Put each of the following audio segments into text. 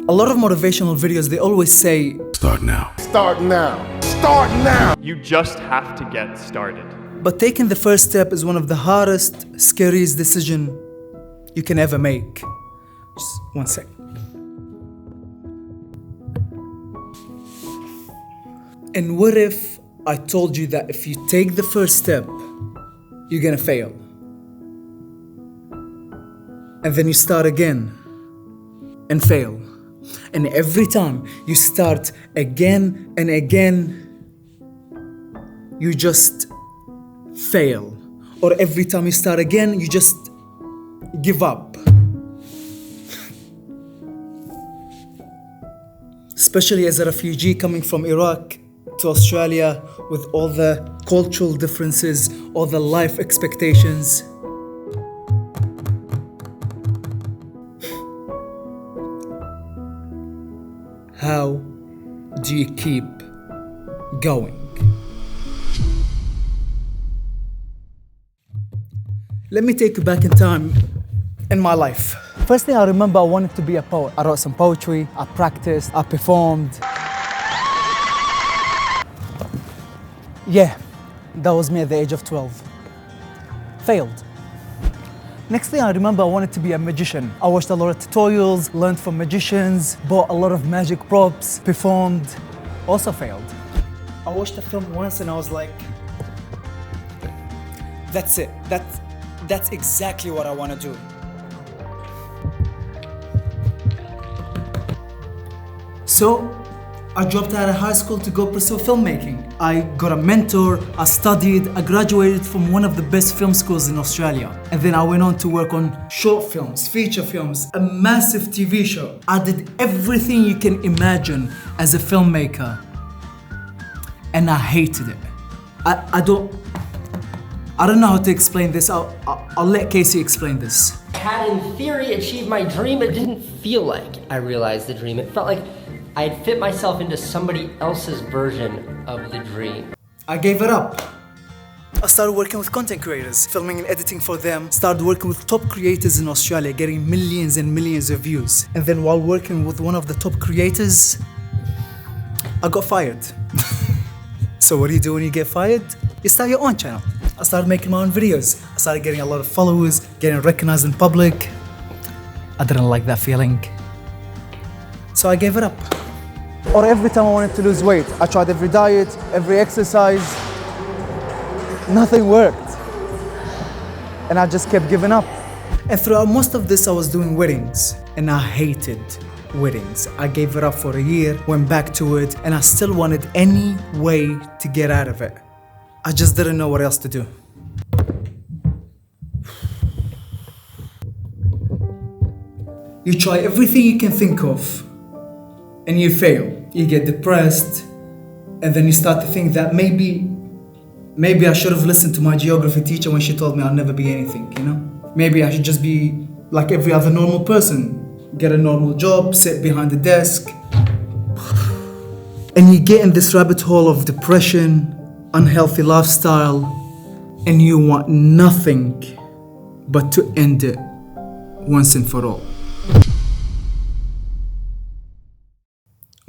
A lot of motivational videos, they always say, Start now. Start now. Start now. You just have to get started. but taking the first step is one of the hardest, scariest decisions you can ever make. Just one sec. And what if I told you that if you take the first step, you're gonna fail? And then you start again and fail. And every time you start again and again, you just fail. Or every time you start again, you just give up. Especially as a refugee coming from Iraq to Australia with all the cultural differences, all the life expectations. How do you keep going? Let me take you back in time in my life. First thing I remember, I wanted to be a poet. I wrote some poetry, I practiced, I performed. Yeah, that was me at the age of 12. Failed. Next thing I remember, I wanted to be a magician. I watched a lot of tutorials, learned from magicians, bought a lot of magic props, performed, also failed. I watched a film once and I was like, that's it. That's exactly what I want to do. So, I dropped out of high school to go pursue filmmaking. I got a mentor, I studied, I graduated from one of the best film schools in Australia. And then I went on to work on short films, feature films, a massive TV show. I did everything you can imagine as a filmmaker. And I hated it. I don't know how to explain this. I'll let Casey explain this. I had in theory achieved my dream, but it didn't feel like I realized the dream. It felt like I had fit myself into somebody else's version of the dream. I gave it up. I started working with content creators, filming and editing for them. Started working with top creators in Australia, getting millions and millions of views. And then while working with one of the top creators, I got fired. So what do you do when you get fired? You start your own channel. I started making my own videos. I started getting a lot of followers, getting recognized in public. I didn't like that feeling. So I gave it up. Or every time I wanted to lose weight, I tried every diet, every exercise. Nothing worked. And I just kept giving up. And throughout most of this, I was doing weddings. And I hated weddings. I gave it up for a year, went back to it, and I still wanted any way to get out of it. I just didn't know what else to do. You try everything you can think of, and you fail. You get depressed, and then you start to think that maybe I should have listened to my geography teacher when she told me I'll never be anything, you know? Maybe I should just be like every other normal person, get a normal job, sit behind the desk. And you get in this rabbit hole of depression, unhealthy lifestyle, and you want nothing but to end it once and for all.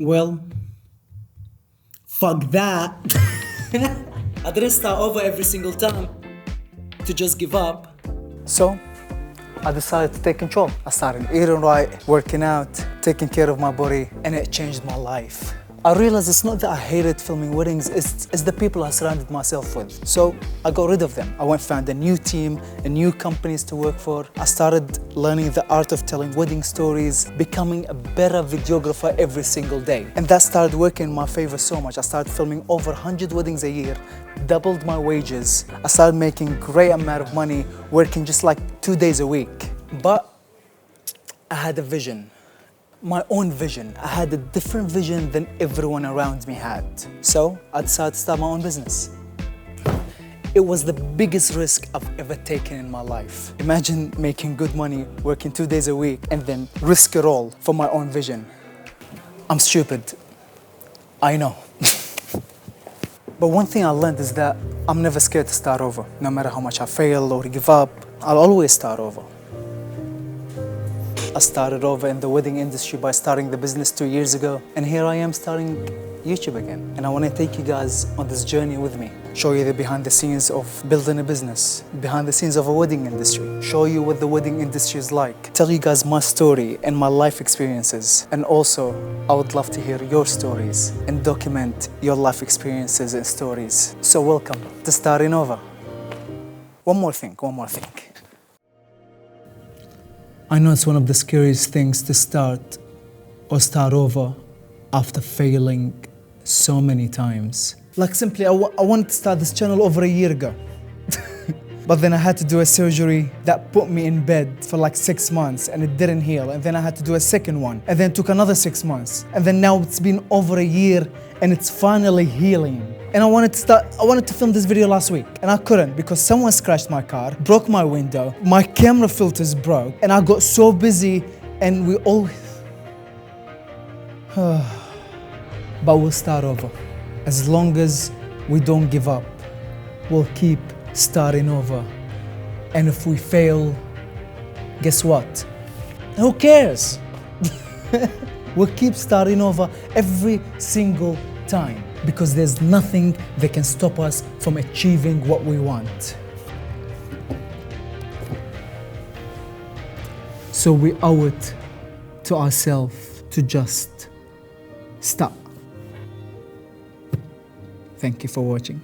Well, fuck that. I didn't start over every single time to just give up. So, I decided to take control. I started eating right, working out, taking care of my body, and it changed my life. I realized it's not that I hated filming weddings, it's the people I surrounded myself with. So I got rid of them. I went and found a new team and new companies to work for. I started learning the art of telling wedding stories, becoming a better videographer every single day. And that started working in my favor so much. I started filming over 100 weddings a year, doubled my wages. I started making a great amount of money, working just like 2 days a week. But I had a vision. My own vision. I had a different vision than everyone around me had. So I decided to start my own business. It was the biggest risk I've ever taken in my life. Imagine making good money, working 2 days a week, and then risk it all for my own vision. I'm stupid. I know. But one thing I learned is that I'm never scared to start over. No matter how much I fail or give up, I'll always start over. I started over in the wedding industry by starting the business 2 years ago. And here I am starting YouTube again. And I want to take you guys on this journey with me. Show you the behind the scenes of building a business, behind the scenes of a wedding industry. Show you what the wedding industry is like. Tell you guys my story and my life experiences. And also, I would love to hear your stories and document your life experiences and stories. So welcome to Starting Over. One more thing. I know it's one of the scariest things to start over after failing so many times. Like simply, I wanted to start this channel over a year ago. But then I had to do a surgery that put me in bed for like 6 months and it didn't heal. And then I had to do a second one and then it took another 6 months. And then now it's been over a year and it's finally healing. And I wanted to film this video last week and I couldn't because someone scratched my car, broke my window, my camera filters broke, and I got so busy and we all... But we'll start over. As long as we don't give up, we'll keep starting over. And if we fail, guess what? Who cares? We'll keep starting over every single time. Because there's nothing that can stop us from achieving what we want. So we owe it to ourselves to just stop. Thank you for watching.